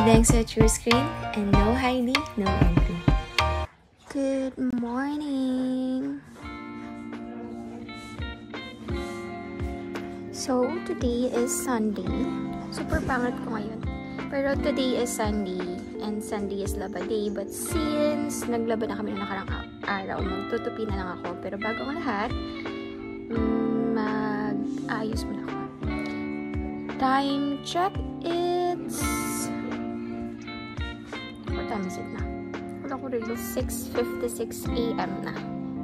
thanks at your screen, and no hiding, no entry. Good morning! So, today is Sunday. Super pangit ko ngayon. Pero today is Sunday, and Sunday is laba day. But since naglaba na kami ng nakarang araw, magtutupi na lang ako. Pero bago ang lahat, mag-ayos muna ako. Time check, it's... What time is it na? Wala ko rin, 6:56 AM na.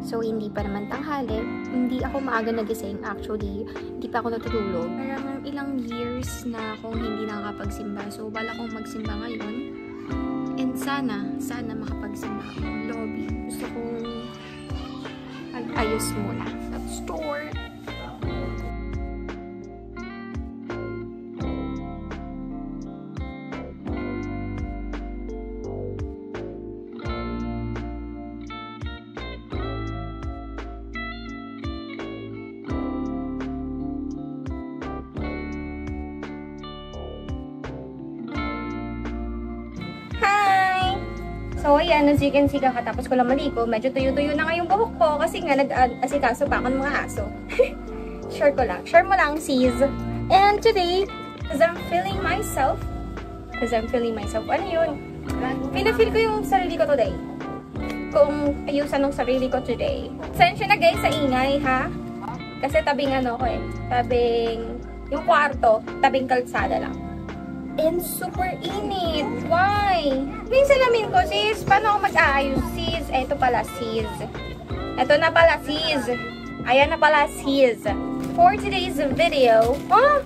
So, hindi pa naman tanghali. Hindi ako maaga nagising. Actually, hindi pa ako natutulog. Parang ilang years na akong hindi nakakapagsimba. So, bala kong magsimba ngayon. And sana makapagsimba ako. Lobby. Gusto kong mag-ayos muna. Let's start! So, ayan, as you can see, kakatapos ko lang maligo. Medyo tuyo-tuyo na nga yung buhok ko kasi nga nag-asikaso pa ako ng mga aso. Share ko lang. Share mo lang, sis. And today, because I'm feeling myself, ano yun? Pinafeel ko yung sarili ko today. Kung ayusan ng sarili ko today. Sensya na guys sa ingay, ha? Kasi tabing ano ko eh. Tabing, yung kwarto, tabing kalsada lang. And super init. Why? Yung salamin ko, sis. Paano ako mag-aayos, sis? Eto pala, sis. Eto na pala, sis. Ayan na pala, sis. For today's video, mo.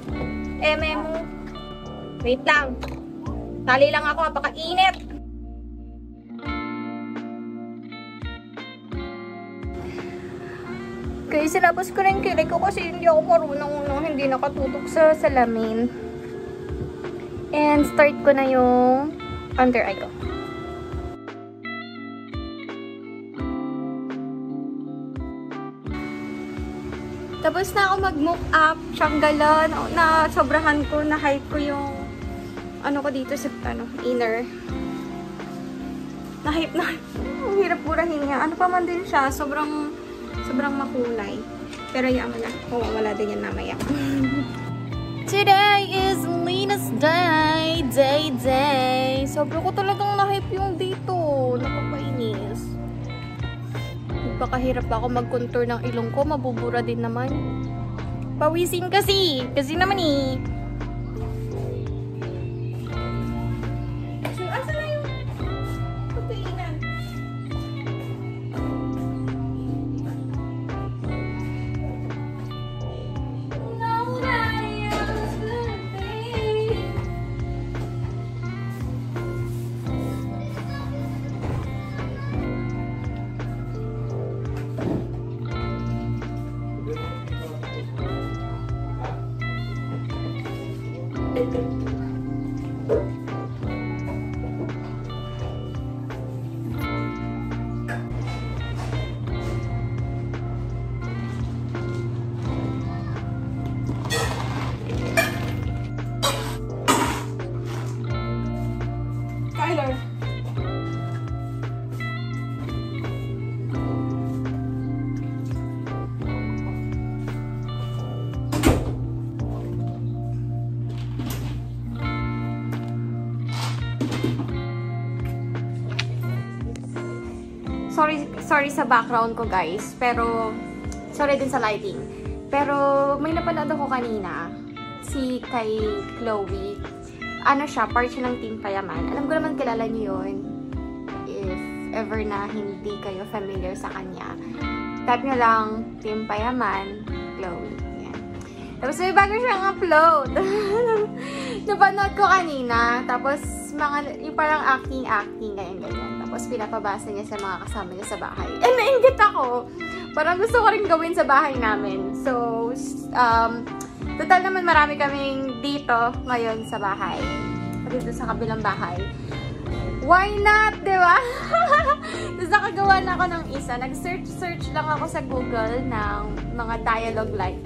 Wait lang. Tali lang ako, napaka-init. Guys, sinapos ko rin kilay ko kasi hindi ako marunong hindi nakatutok sa salamin. And start ko na yung under eye ko. Tapos na ako mag-move up, tiyanggalan, na sobrahan ko, na-hype ko yung ano ko dito sa inner. Na-hype na. Ang hirap burahin niya. Ano pa man din siya, sobrang makulay. Pero yan mo na. Wala din yan namaya. Today is Lina's day. Sobrang ko talagang na-hype yung dito. Nakakainis. Magpakahirap ako mag-contour ng ilong ko. Mabubura din naman. Pawisin kasi. Kasi naman eh. So, asa na yung pagkainan? Tyler. Sorry sa background ko guys, pero sorry din sa lighting. Pero may napanood ako kanina, si kay Chloe. Ano siya, part siya ng Team Payaman. Alam ko naman kilala niyo yun. If ever na hindi kayo familiar sa kanya. Type nyo lang, Team Payaman, Chloe. Yan. Tapos may bago siyang upload. Napanood ko kanina. Tapos yung parang acting, ganyan. Tapos pinapabasa niya sa mga kasama niya sa bahay. And nainggit ako. Parang gusto ko rin gawin sa bahay namin. So, total naman marami kaming dito ngayon sa bahay. Dito sa kabilang bahay. Why not? Diba? Tapos nakagawa na ako ng isa. Nag-search lang ako sa Google ng mga dialogue line.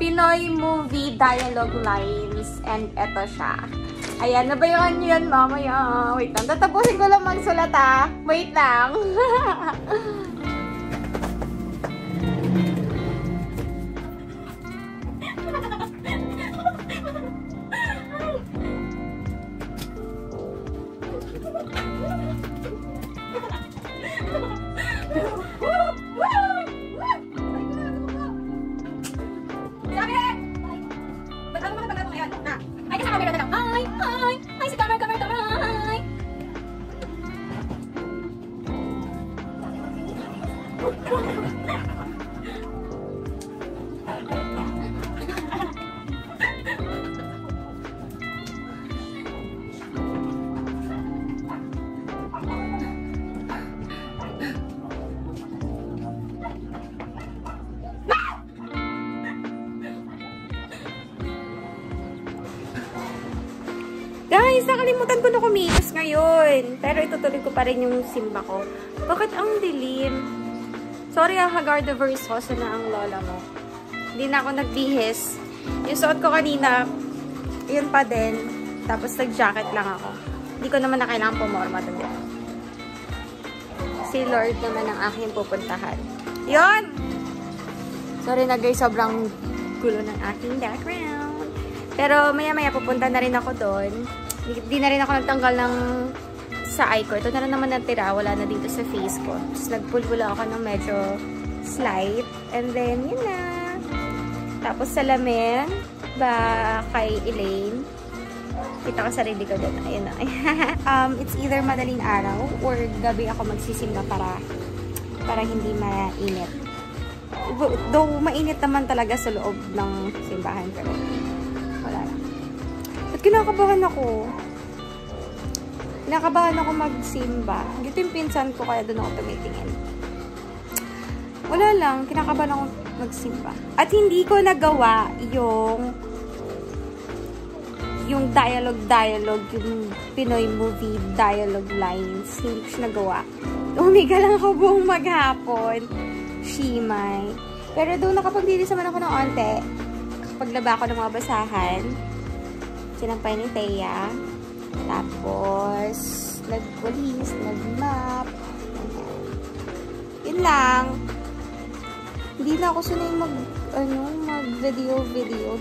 Pinoy movie dialogue lines. And eto siya. Ayan, nabayaan nyo yan mamaya. Wait lang, tatapusin ko lang magsulat ah. Wait lang. Guys, nakalimutan ko na kumilos ngayon. Pero itutuloy ko pa rin yung simba ko. Bakit ang dilim? Sorry Hagarda-verse host na ang lola mo. Hindi na ako nagbihis. Yung suot ko kanina, yun pa din. Tapos nag-jacket lang ako. Hindi ko naman na kailangan pumorma doon. Si Lord naman ang aking pupuntahan. Yun! Sorry na guys, sobrang gulo ng aking background. Pero maya-maya pupunta na rin ako doon. Hindi na rin ako nagtanggal ng sa eye ko. Ito na rin naman natira. Wala na dito sa face ko. Tapos nagpulpula ako ng medyo slight. And then, yun na. Tapos salamin ba kay Elaine. Kita ko sarili ko doon. Ayun na. It's either madaling araw or gabi ako magsisimba para hindi mainit. Though mainit naman talaga sa loob ng simbahan. Pero wala na. Ba't kinakabahan ako? Kinakabahan ako magsimba. Dito yung pinsan ko kaya doon ako tumitingin. Wala lang. Kinakabahan ako magsimba. At hindi ko nagawa yung dialogue, yung Pinoy movie dialogue lines. Hindi ko siya nagawa. Umiga lang ako buong maghapon. Shimay. Pero doon nakapagdilis naman ako ng onte. Paglaba ako ng mga basahan. Sinampay ni Thea. Tapos, nagwalis, nagmap. Yun lang. Hindi na ako sanay mag-video.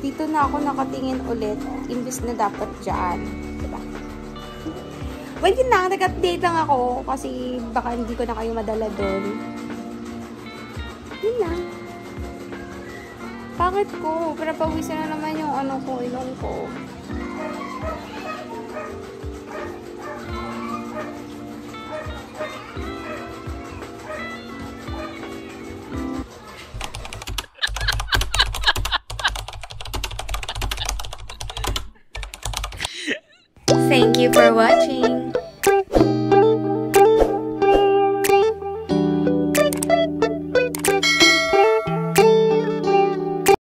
Dito na ako nakatingin ulit. Imbis na dapat dyan. Diba? Well, yun lang. Nag-update lang ako. Kasi baka hindi ko na kayo madala doon. Yun lang. Bakit ko? Pero pawisan na naman yung ilong ko. Thank you for watching.